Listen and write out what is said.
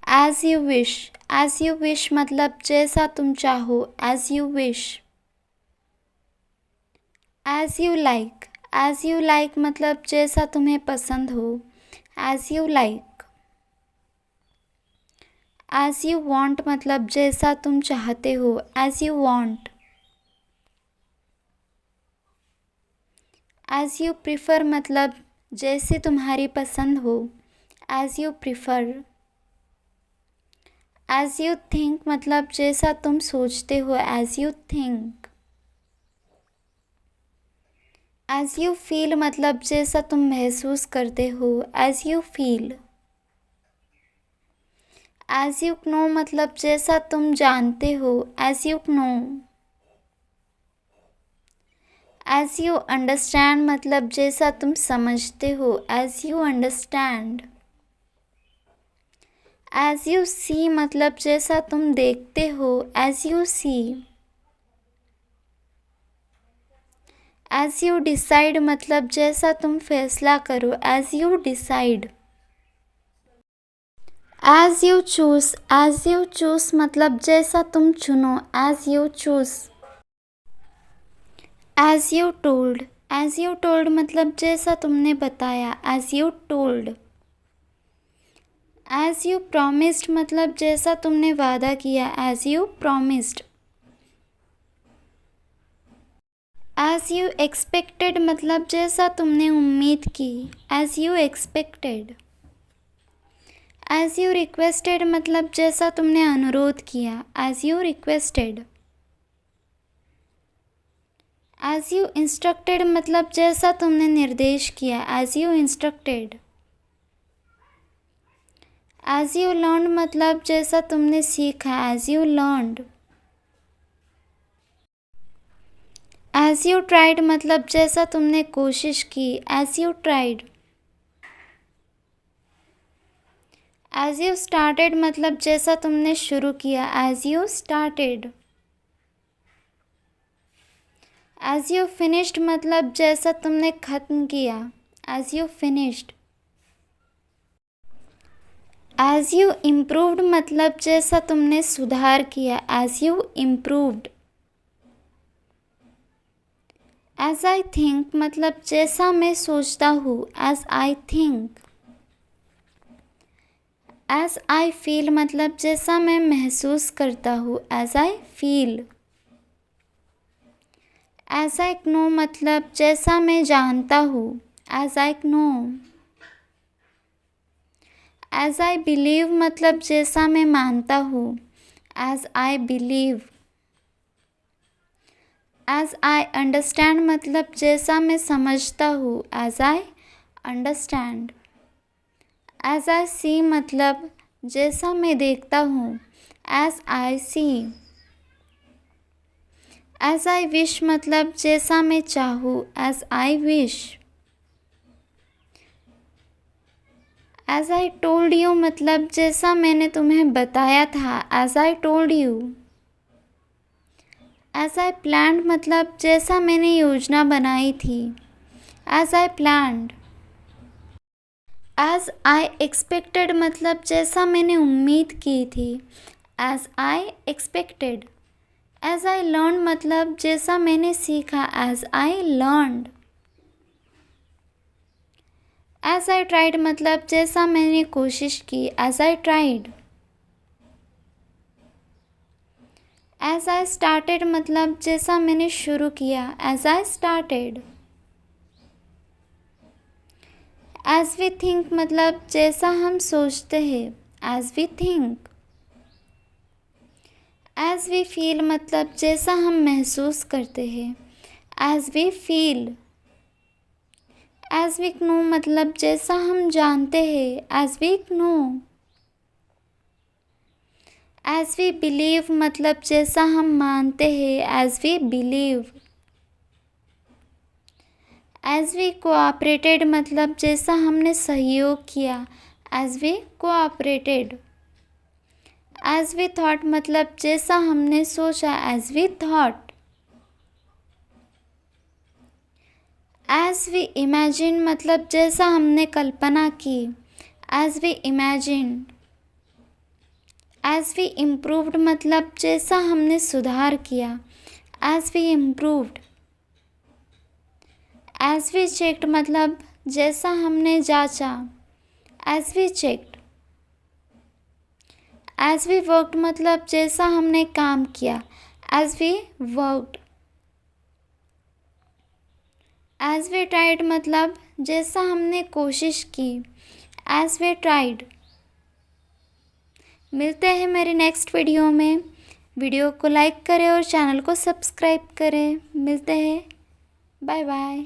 As you wish, as you wish मतलब जैसा तुम चाहो, as you wish. As you like, as you like मतलब जैसा तुम्हें पसंद हो, as you like. As you want मतलब जैसा तुम चाहते हो, as you want. As you prefer मतलब जैसे तुम्हारी पसंद हो, as you prefer. As you think मतलब जैसा तुम सोचते हो, as you think. As you feel मतलब जैसा तुम महसूस करते हो, as you feel. As you know मतलब जैसा तुम जानते हो, as you know. As you understand मतलब जैसा तुम समझते हो, as you understand. As you see मतलब जैसा तुम देखते हो, as you see. As you decide मतलब जैसा तुम फैसला करो, as you decide. As you choose, as you choose मतलब जैसा तुम चुनो, as you choose. As you told, as you told मतलब जैसा तुमने बताया, as you told. As you promised मतलब जैसा तुमने वादा किया, as you promised. As you expected मतलब जैसा तुमने उम्मीद की, as you expected. As you requested मतलब जैसा तुमने अनुरोध किया, as you requested. As you instructed मतलब जैसा तुमने निर्देश किया, as you instructed. As you learn मतलब जैसा तुमने सीखा, as you learned. As you tried मतलब जैसा तुमने कोशिश की, as you tried. As you started मतलब जैसा तुमने शुरू किया, as you started. As you finished मतलब जैसा तुमने ख़त्म किया, as you finished. As you improved मतलब जैसा तुमने सुधार किया, as you improved. As I think मतलब जैसा मैं सोचता हूँ, as I think. As I feel मतलब जैसा मैं महसूस करता हूँ, as I feel. As I know मतलब जैसा मैं जानता हूँ, as I know. As I believe मतलब जैसा मैं मानता हूँ, as I believe. As I understand मतलब जैसा मैं समझता हूँ, as I understand. As I see मतलब जैसा मैं देखता हूँ, as I see. As I wish मतलब जैसा मैं चाहूँ, as I wish. As I told you मतलब जैसा मैंने तुम्हें बताया था, as I told you. As I planned मतलब जैसा मैंने योजना बनाई थी, as I planned. As I expected मतलब जैसा मैंने उम्मीद की थी, as I expected. As I learn मतलब जैसा मैंने सीखा, as I learned. As I tried मतलब जैसा मैंने कोशिश की, as I tried. As I started मतलब जैसा मैंने शुरू किया, as I started. As we think मतलब जैसा हम सोचते हैं, as we think. As we feel मतलब जैसा हम महसूस करते हैं, as we feel. As we know मतलब जैसा हम जानते हैं, as we no. As we believe मतलब जैसा हम मानते हैं, as we believe. As we cooperated मतलब जैसा हमने सहयोग किया, as we cooperated. As we thought मतलब जैसा हमने सोचा, as we thought. As we imagine मतलब जैसा हमने कल्पना की, as we imagine. As we improved मतलब जैसा हमने सुधार किया। As we improved. As we checked मतलब जैसा हमने जांचा। As we checked. As we worked मतलब जैसा हमने काम किया। As we worked. As we tried मतलब जैसा हमने कोशिश की। As we tried. मिलते हैं मेरी नेक्स्ट वीडियो में। वीडियो को लाइक करें और चैनल को सब्सक्राइब करें। मिलते हैं। Bye bye.